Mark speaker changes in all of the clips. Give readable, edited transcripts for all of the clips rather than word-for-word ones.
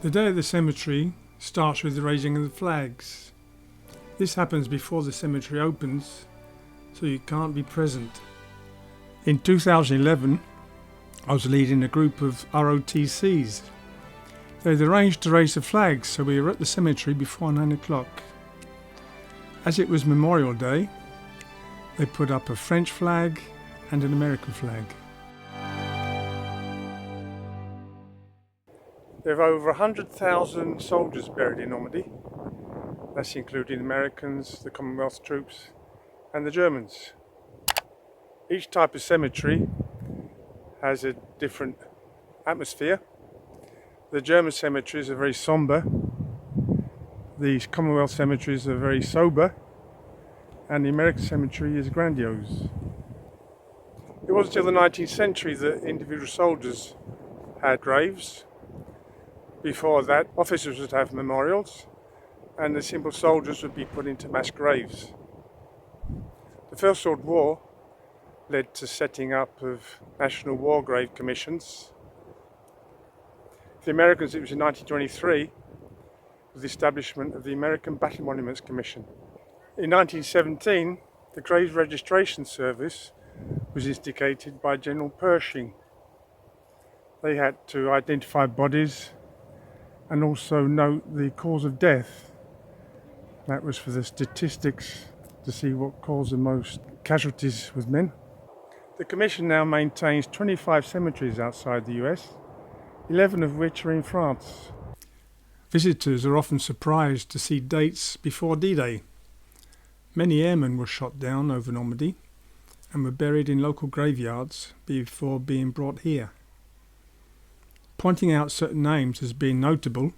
Speaker 1: The day at the cemetery starts with the raising of the flags. This happens before the cemetery opens, so you can't be present. In 2011, I was leading a group of ROTCs. They'd arranged to raise the flags, so we were at the cemetery before 9 o'clock. As it was Memorial Day, they put up a French flag and an American flag. There are over 100,000 soldiers buried in Normandy. That's including Americans, the Commonwealth troops and the Germans. Each type of cemetery has a different atmosphere. The German cemeteries are very sombre, the Commonwealth cemeteries are very sober, and the American cemetery is grandiose. It wasn't until the 19th century that individual soldiers had graves. Before that, officers would have memorials, and the simple soldiers would be put into mass graves. The First World War led to setting up of national war grave commissions. For the Americans, it was in 1923 with the establishment of the American Battle Monuments Commission. In 1917, the Graves Registration Service was instigated by General Pershing. They had to identify bodies and also note the cause of death. That was for the statistics to see what caused the most casualties with men. The Commission now maintains 25 cemeteries outside the US, 11 of which are in France. Visitors are often surprised to see dates before D-Day. Many airmen were shot down over Normandy and were buried in local graveyards before being brought here. Pointing out certain names as being notable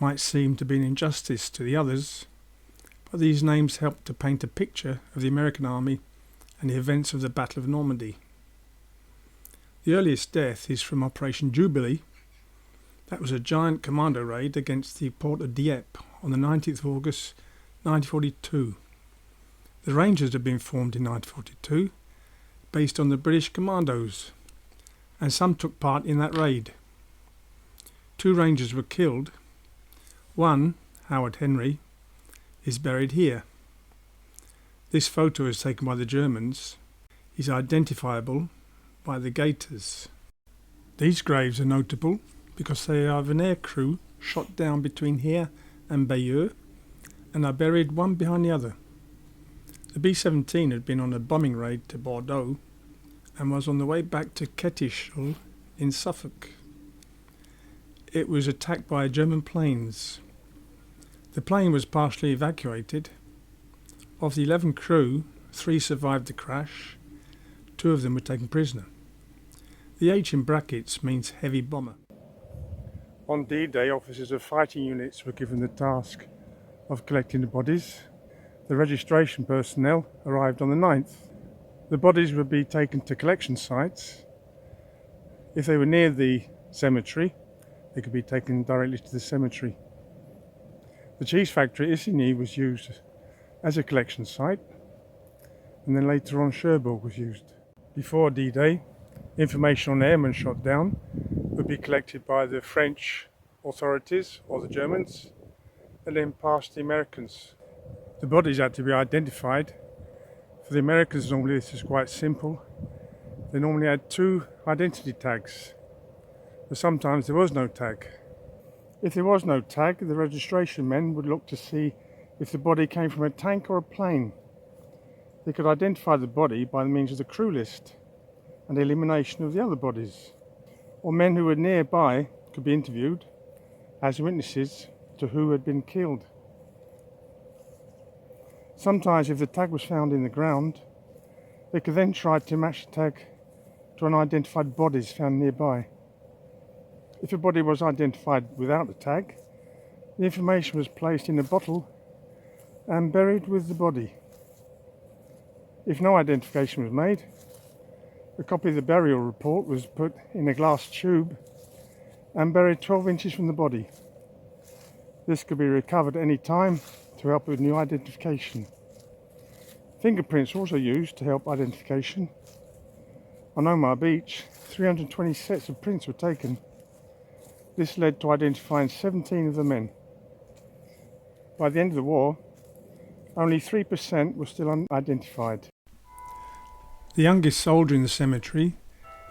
Speaker 1: might seem to be an injustice to the others, but these names help to paint a picture of the American Army and the events of the Battle of Normandy. The earliest death is from Operation Jubilee. That was a giant commando raid against the port of Dieppe on the 19th of August 1942. The Rangers had been formed in 1942 based on the British commandos, and some took part in that raid. 2 Rangers were killed. One, Howard Henry, is buried here. This photo is taken by the Germans. Is identifiable by the gaiters. These graves are notable because they are of an air crew shot down between here and Bayeux and are buried one behind the other. The B-17 had been on a bombing raid to Bordeaux and was on the way back to Kettischl in Suffolk. It was attacked by German planes. The plane was partially evacuated. Of the 11 crew, 3 survived the crash. 2 of them were taken prisoner. The H in brackets means heavy bomber. On D-Day, officers of fighting units were given the task of collecting the bodies. The registration personnel arrived on the 9th. The bodies would be taken to collection sites. If they were near the cemetery, they could be taken directly to the cemetery. The cheese factory at Isigny was used as a collection site, and then later on Cherbourg was used. Before D-Day, information on airmen shot down would be collected by the French authorities or the Germans and then passed to the Americans. The bodies had to be identified. For the Americans, normally this is quite simple. They normally had 2 identity tags, but sometimes there was no tag. If there was no tag, the registration men would look to see if the body came from a tank or a plane. They could identify the body by the means of the crew list and the elimination of the other bodies. Or men who were nearby could be interviewed as witnesses to who had been killed. Sometimes if the tag was found in the ground, they could then try to match the tag to unidentified bodies found nearby. If a body was identified without the tag, the information was placed in a bottle and buried with the body. If no identification was made, a copy of the burial report was put in a glass tube and buried 12 inches from the body. This could be recovered at any time to help with new identification. Fingerprints were also used to help identification. On Omaha Beach, 320 sets of prints were taken. This led to identifying 17 of the men. By the end of the war, only 3% were still unidentified. The youngest soldier in the cemetery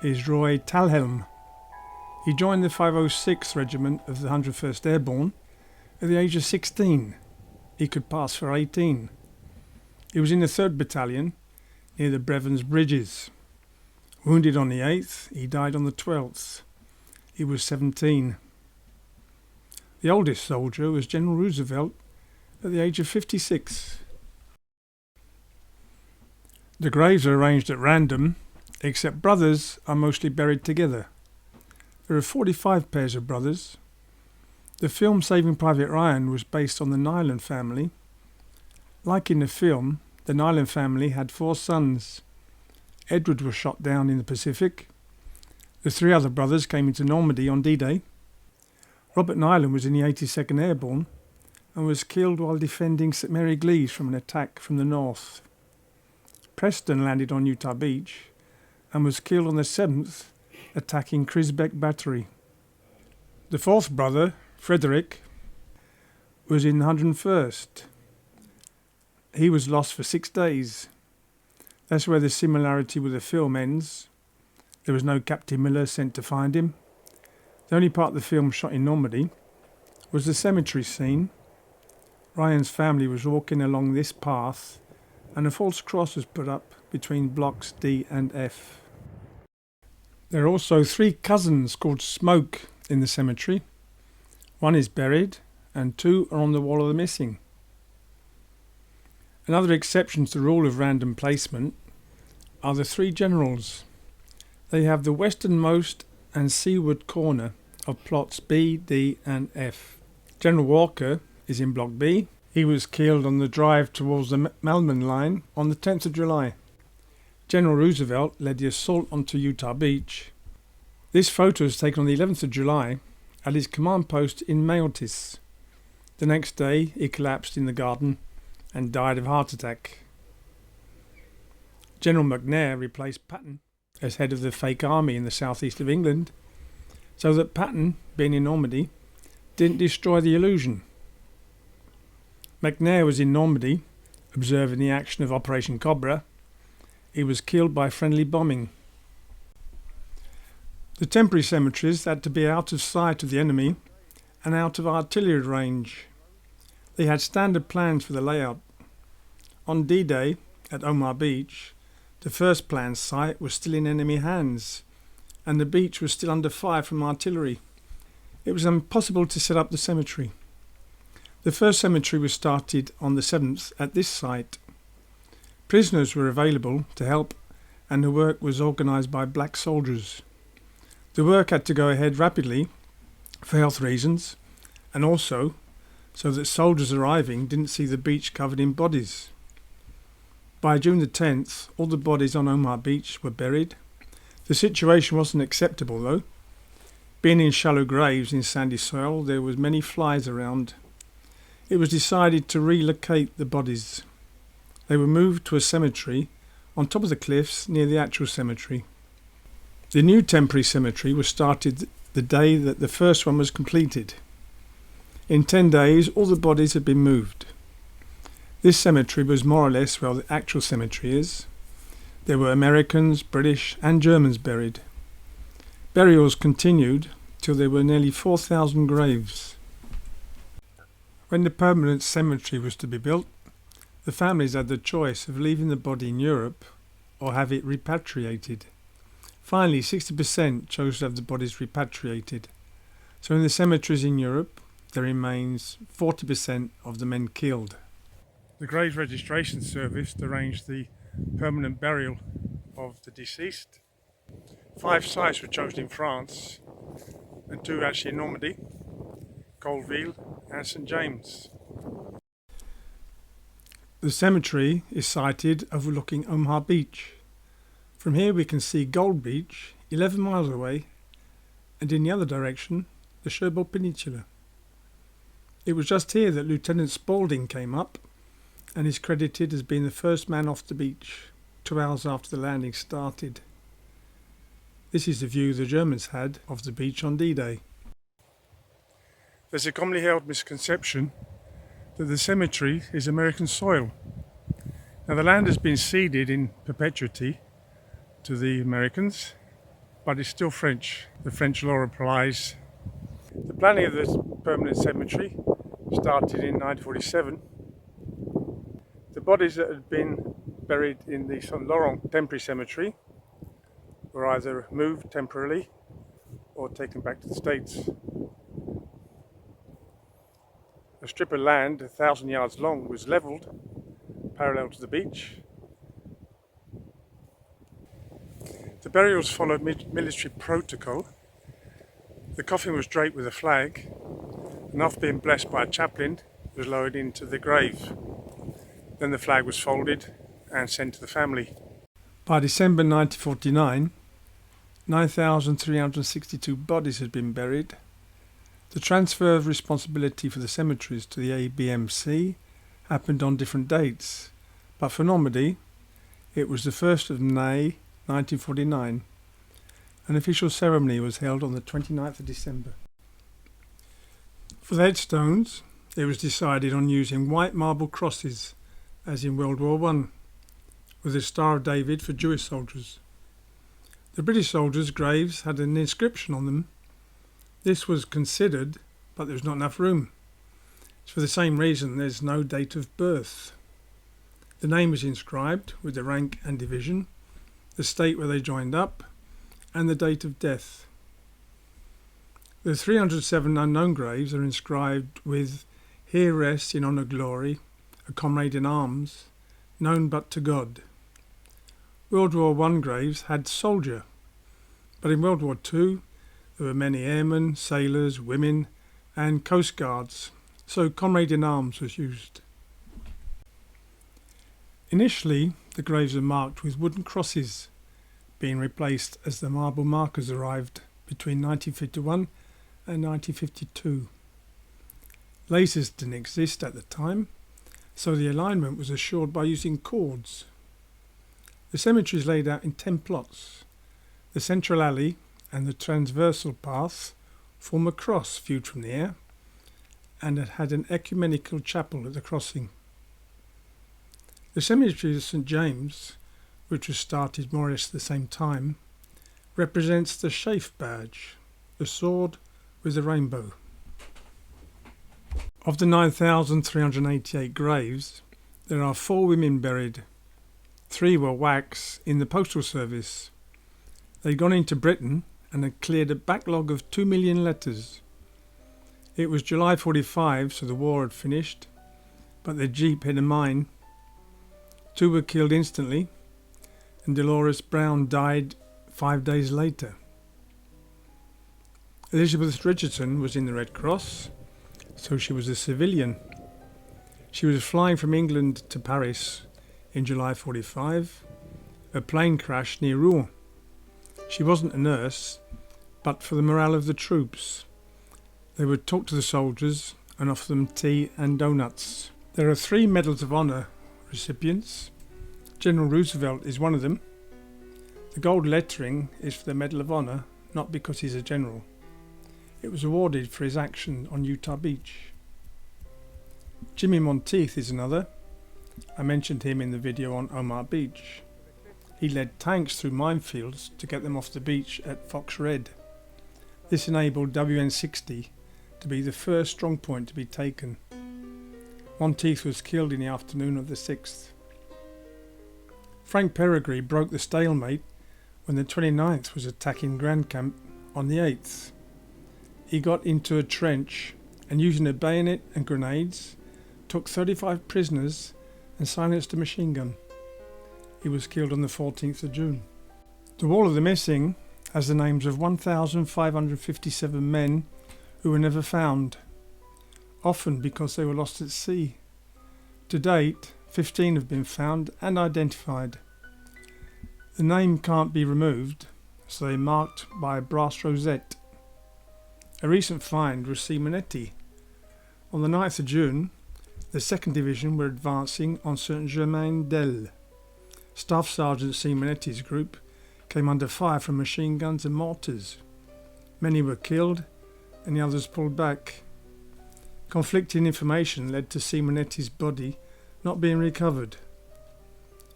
Speaker 1: is Roy Talhelm. He joined the 506th Regiment of the 101st Airborne at the age of 16. He could pass for 18. He was in the 3rd Battalion near the Brevens Bridges. Wounded on the 8th, he died on the 12th. He was 17. The oldest soldier was General Roosevelt at the age of 56. The graves are arranged at random, except brothers are mostly buried together. There are 45 pairs of brothers. The film Saving Private Ryan was based on the Niland family. Like in the film, the Niland family had 4 sons. Edward was shot down in the Pacific. The 3 other brothers came into Normandy on D-Day. Robert Niland was in the 82nd Airborne and was killed while defending St Mary Glees from an attack from the north. Preston landed on Utah Beach and was killed on the 7th, attacking Crisbeck Battery. The 4th brother, Frederick, was in the 101st. He was lost for 6 days. That's where the similarity with the film ends. There was no Captain Miller sent to find him. The only part of the film shot in Normandy was the cemetery scene. Ryan's family was walking along this path and a false cross was put up between blocks D and F. There are also 3 cousins called Smoke in the cemetery. 1 is buried and 2 are on the wall of the missing. Another exception to the rule of random placement are the 3 generals. They have the westernmost and seaward corner of plots B, D and F. General Walker is in block B. He was killed on the drive towards the Melman line on the 10th of July. General Roosevelt led the assault onto Utah Beach. This photo was taken on the 11th of July at his command post in Mayotis. The next day he collapsed in the garden and died of heart attack. General McNair replaced Patton as head of the fake army in the southeast of England, so that Patton, being in Normandy, didn't destroy the illusion. McNair was in Normandy, observing the action of Operation Cobra. He was killed by friendly bombing. The temporary cemeteries had to be out of sight of the enemy and out of artillery range. They had standard plans for the layout. On D-Day at Omaha Beach, the first planned site was still in enemy hands, and the beach was still under fire from artillery. It was impossible to set up the cemetery. The first cemetery was started on the 7th at this site. Prisoners were available to help, and the work was organised by black soldiers. The work had to go ahead rapidly for health reasons, and also so that soldiers arriving didn't see the beach covered in bodies. By June the 10th, all the bodies on Omaha Beach were buried. The situation wasn't acceptable though. Being in shallow graves in sandy soil, there was many flies around. It was decided to relocate the bodies. They were moved to a cemetery on top of the cliffs near the actual cemetery. The new temporary cemetery was started the day that the first one was completed. In 10 days, all the bodies had been moved. This cemetery was more or less where the actual cemetery is. There were Americans, British and Germans buried. Burials continued till there were nearly 4,000 graves. When the permanent cemetery was to be built, the families had the choice of leaving the body in Europe or have it repatriated. Finally, 60% chose to have the bodies repatriated. So in the cemeteries in Europe, there remains 40% of the men killed. The Graves Registration Service arranged the permanent burial of the deceased. 5 sites were chosen in France and 2 actually in Normandy, Coalville and St James. The cemetery is sited overlooking Omaha Beach. From here we can see Gold Beach 11 miles away, and in the other direction the Cherbourg Peninsula. It was just here that Lieutenant Spaulding came up and is credited as being the first man off the beach 2 hours after the landing started. This is the view the Germans had of the beach on D-Day. There's a commonly held misconception that the cemetery is American soil. Now the land has been ceded in perpetuity to the Americans, but it's still French. The French law applies. The planning of this permanent cemetery started in 1947. The bodies that had been buried in the Saint Laurent temporary cemetery were either moved temporarily or taken back to the States. A strip of land 1,000 yards long was levelled parallel to the beach. The burials followed military protocol. The coffin was draped with a flag, and after being blessed by a chaplain, it was lowered into the grave. Then the flag was folded and sent to the family. By December 1949, 9,362 bodies had been buried. The transfer of responsibility for the cemeteries to the ABMC happened on different dates, but for Normandy it was the 1st of May 1949. An official ceremony was held on the 29th of December. For the headstones, it was decided on using white marble crosses, as in World War I, with the Star of David for Jewish soldiers. The British soldiers' graves had an inscription on them. This was considered, but there was not enough room. For the same reason, there's no date of birth. The name is inscribed with the rank and division, the state where they joined up, and the date of death. The 307 unknown graves are inscribed with "Here rests in honour glory, a comrade in arms, known but to God." World War I graves had soldier, but in World War II there were many airmen, sailors, women and coast guards, so comrade in arms was used. Initially the graves were marked with wooden crosses, being replaced as the marble markers arrived between 1951 and 1952. Lasers didn't exist at the time, so the alignment was assured by using cords. The cemetery is laid out in 10 plots. The central alley and the transversal path form a cross viewed from the air, and it had an ecumenical chapel at the crossing. The cemetery of St. James, which was started more or less at the same time, represents the Sheaf badge, the sword with the rainbow. Of the 9,388 graves, there are 4 women buried. 3 were wax in the postal service. They'd gone into Britain and had cleared a backlog of 2 million letters. It was July 45, so the war had finished, but their jeep hit a mine. 2 were killed instantly, and Dolores Brown died 5 days later. Elizabeth Richardson was in the Red Cross, so she was a civilian. She was flying from England to Paris in July 45. A plane crashed near Rouen. She wasn't a nurse, but for the morale of the troops. They would talk to the soldiers and offer them tea and donuts. There are 3 Medals of Honor recipients. General Roosevelt is one of them. The gold lettering is for the Medal of Honor, not because he's a general. It was awarded for his action on Utah Beach. Jimmy Monteith is another. I mentioned him in the video on Omaha Beach. He led tanks through minefields to get them off the beach at Fox Red. This enabled WN-60 to be the first strong point to be taken. Monteith was killed in the afternoon of the 6th. Frank Peregrine broke the stalemate when the 29th was attacking Grand Camp on the 8th. He got into a trench and, using a bayonet and grenades, took 35 prisoners and silenced a machine gun. He was killed on the 14th of June. The Wall of the Missing has the names of 1,557 men who were never found, often because they were lost at sea. To date, 15 have been found and identified. The name can't be removed, so they're marked by a brass rosette. A recent find was Simonetti. On the 9th of June, the 2nd Division were advancing on Saint-Germain-d'Elle. Staff Sergeant Simonetti's group came under fire from machine guns and mortars. Many were killed and the others pulled back. Conflicting information led to Simonetti's body not being recovered.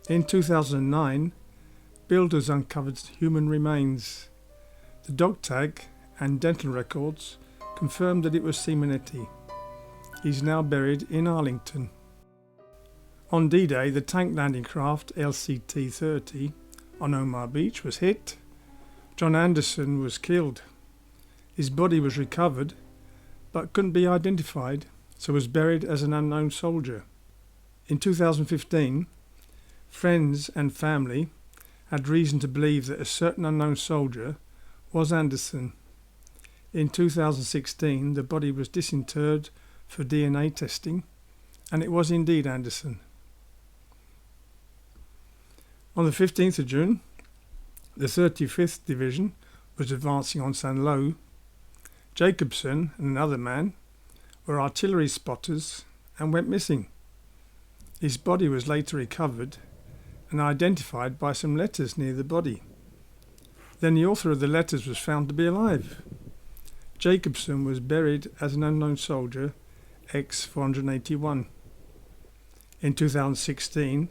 Speaker 1: In 2009, builders uncovered human remains. The dog tag and dental records confirmed that it was Simonetti. He's now buried in Arlington. On D-Day, the tank landing craft LCT-30 on Omaha Beach was hit. John Anderson was killed. His body was recovered but couldn't be identified, so was buried as an unknown soldier. In 2015, friends and family had reason to believe that a certain unknown soldier was Anderson. In 2016, the body was disinterred for DNA testing, and it was indeed Anderson. On the 15th of June, the 35th Division was advancing on St. Lo. Jacobson and another man were artillery spotters and went missing. His body was later recovered and identified by some letters near the body. Then the author of the letters was found to be alive. Jacobson was buried as an unknown soldier, X-481. In 2016,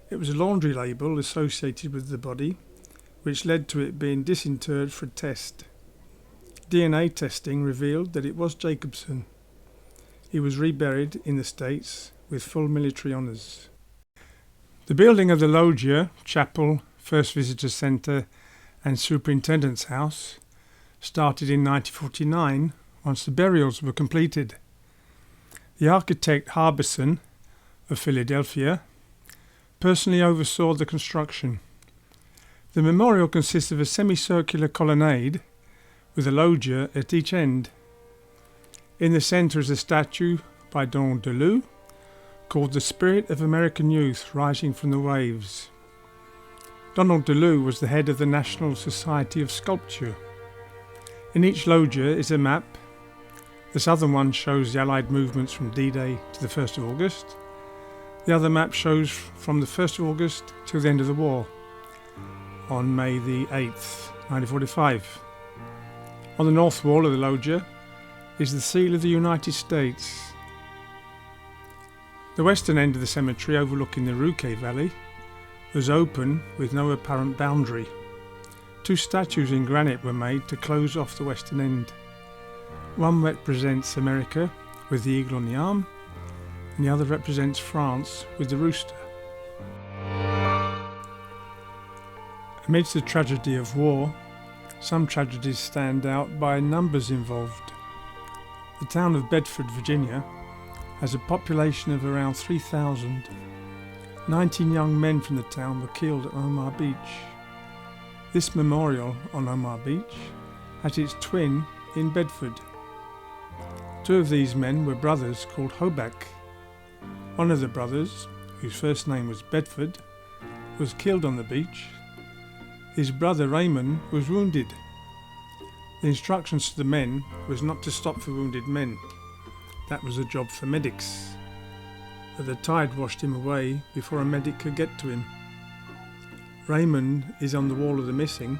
Speaker 1: it was a laundry label associated with the body, which led to it being disinterred for a test. DNA testing revealed that it was Jacobson. He was reburied in the States with full military honours. The building of the loggia, chapel, first visitor centre and superintendent's house started in 1949 once the burials were completed. The architect Harbison of Philadelphia personally oversaw the construction. The memorial consists of a semicircular colonnade with a loggia at each end. In the centre is a statue by Donald DeLue called The Spirit of American Youth Rising from the Waves. Donald DeLue was the head of the National Society of Sculpture. In each loggia is a map. The southern one shows the Allied movements from D-Day to the 1st of August. The other map shows from the 1st of August till the end of the war, on May the 8th, 1945. On the north wall of the loggia is the seal of the United States. The western end of the cemetery, overlooking the Rouquet Valley, was open with no apparent boundary. Two statues in granite were made to close off the western end. One represents America with the eagle on the arm, and the other represents France with the rooster. Amidst the tragedy of war, some tragedies stand out by numbers involved. The town of Bedford, Virginia, has a population of around 3,000. 19 young men from the town were killed at Omaha Beach. This memorial on Omaha Beach has its twin in Bedford. Two of these men were brothers called Hoback. One of the brothers, whose first name was Bedford, was killed on the beach. His brother Raymond was wounded. The instructions to the men was not to stop for wounded men. That was a job for medics. But the tide washed him away before a medic could get to him. Raymond is on the wall of the missing.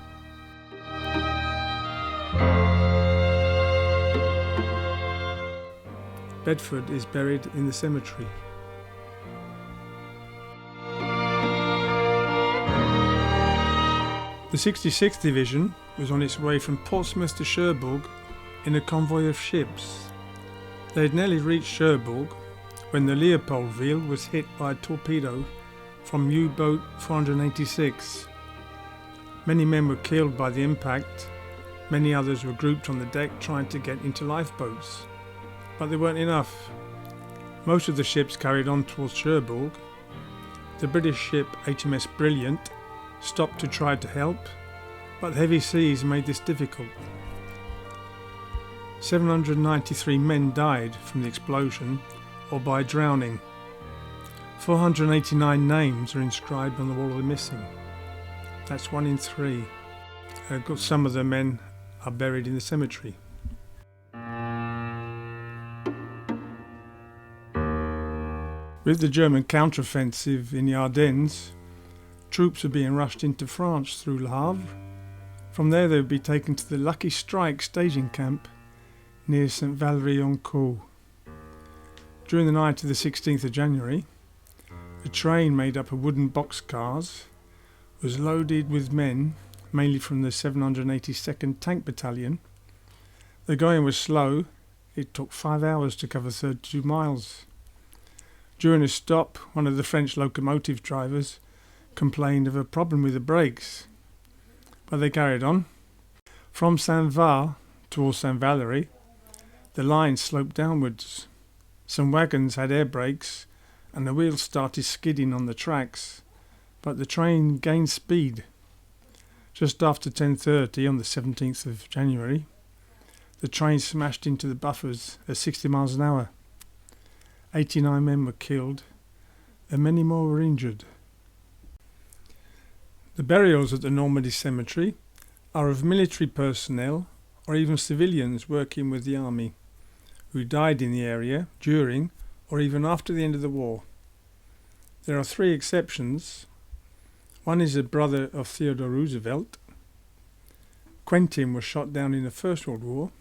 Speaker 1: Bedford is buried in the cemetery. The 66th Division was on its way from Portsmouth to Cherbourg in a convoy of ships. They had nearly reached Cherbourg when the Leopoldville was hit by a torpedo from U-boat 486. Many men were killed by the impact. Many others were grouped on the deck trying to get into lifeboats. But they weren't enough. Most of the ships carried on towards Cherbourg. The British ship HMS Brilliant stopped to try to help, but heavy seas made this difficult. 793 men died from the explosion or by drowning. 489 names are inscribed on the wall of the missing. That's 1 in 3. Some of the men are buried in the cemetery. With the German counteroffensive in the Ardennes, troops were being rushed into France through Le Havre. From there they would be taken to the Lucky Strike staging camp near St. Valery-en-Caux. During the night of the 16th of January, a train made up of wooden boxcars was loaded with men, mainly from the 782nd Tank Battalion. The going was slow. It took 5 hours to cover 32 miles. During a stop, one of the French locomotive drivers complained of a problem with the brakes, but they carried on. From Saint-Var towards Saint-Valery, the line sloped downwards. Some wagons had air brakes and the wheels started skidding on the tracks, but the train gained speed. Just after 10:30 on the 17th of January, the train smashed into the buffers at 60 miles an hour. 89 men were killed and many more were injured. The burials at the Normandy Cemetery are of military personnel or even civilians working with the army who died in the area during or even after the end of the war. There are 3 exceptions. One is a brother of Theodore Roosevelt. Quentin was shot down in the First World War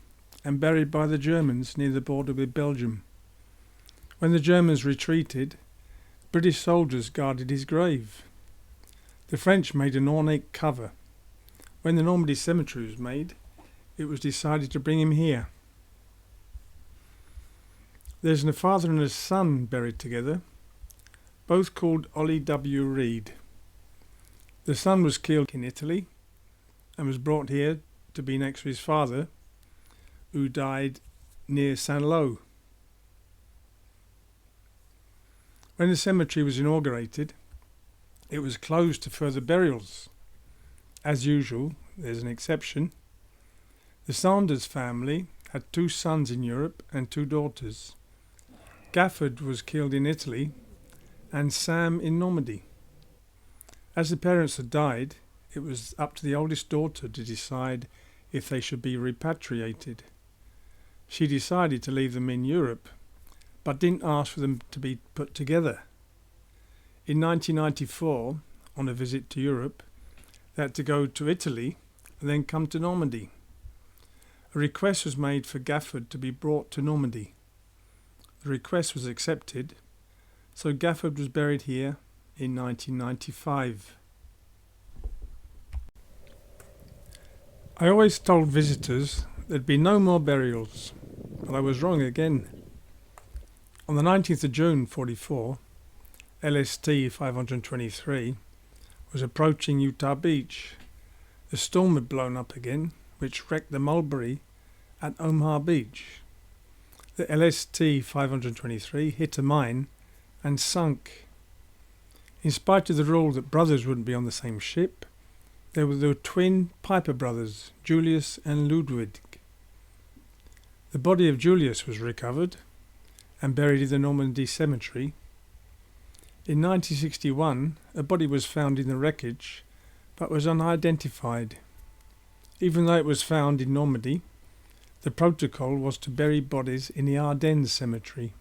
Speaker 1: and buried by the Germans near the border with Belgium. When the Germans retreated, British soldiers guarded his grave. The French made an ornate cover. When the Normandy Cemetery was made, it was decided to bring him here. There's a father and a son buried together, both called Ollie W. Reed. The son was killed in Italy and was brought here to be next to his father, who died near Saint-Lô. When the cemetery was inaugurated, it was closed to further burials. As usual, there's an exception. The Sanders family had 2 sons in Europe and 2 daughters. Gafford was killed in Italy and Sam in Normandy. As the parents had died, it was up to the oldest daughter to decide if they should be repatriated. She decided to leave them in Europe, but didn't ask for them to be put together. In 1994, on a visit to Europe, they had to go to Italy and then come to Normandy. A request was made for Gafford to be brought to Normandy. The request was accepted, so Gafford was buried here in 1995. I always told visitors there'd be no more burials, but I was wrong again. On the 19th of June 44, LST 523 was approaching Utah Beach. The storm had blown up again, which wrecked the Mulberry at Omaha Beach. The LST 523 hit a mine and sunk. In spite of the rule that brothers wouldn't be on the same ship, there were the twin Peiper brothers, Julius and Ludwig. The body of Julius was recovered and buried in the Normandy Cemetery. In 1961, a body was found in the wreckage, but was unidentified. Even though it was found in Normandy, the protocol was to bury bodies in the Ardennes Cemetery.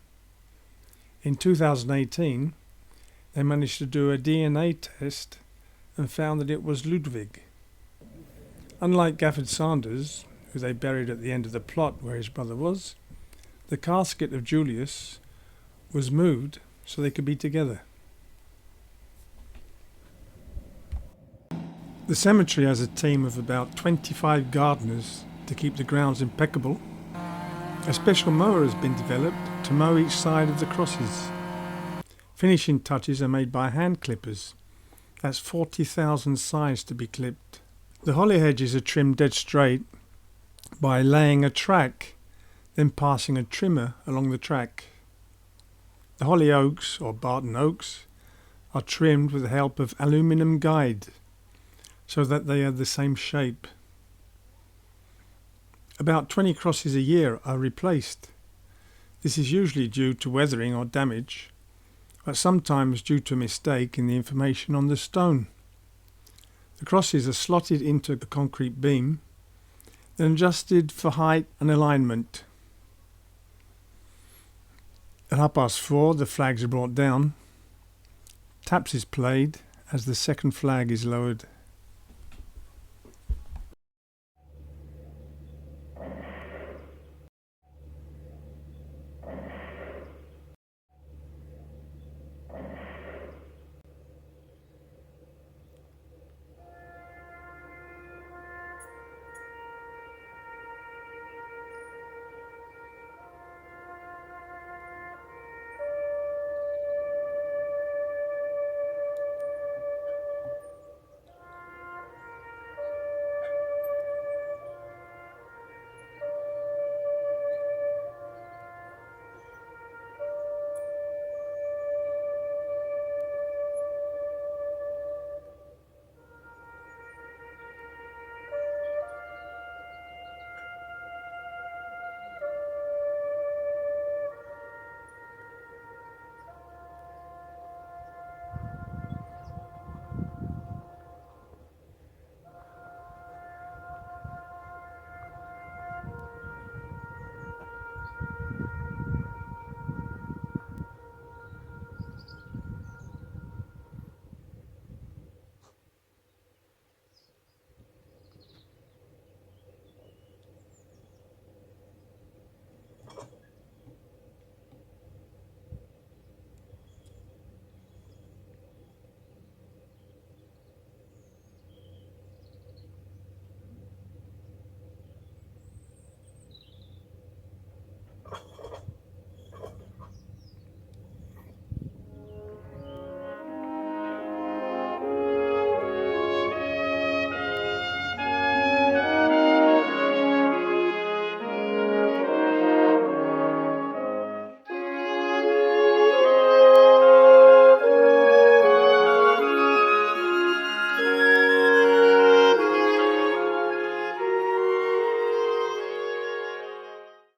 Speaker 1: In 2018, they managed to do a DNA test and found that it was Ludwig. Unlike Gafford Sanders, who they buried at the end of the plot where his brother was, the casket of Julius was moved so they could be together. The cemetery has a team of about 25 gardeners to keep the grounds impeccable. A special mower has been developed to mow each side of the crosses. Finishing touches are made by hand clippers. That's 40,000 scythes to be clipped. The holly hedges are trimmed dead straight by laying a track, then passing a trimmer along the track. The holly oaks, or Barton oaks, are trimmed with the help of aluminium guide, so that they are the same shape. About 20 crosses a year are replaced. This is usually due to weathering or damage, but sometimes due to a mistake in the information on the stone. The crosses are slotted into a concrete beam, then adjusted for height and alignment. At 4:30, the flags are brought down. Taps is played as the second flag is lowered.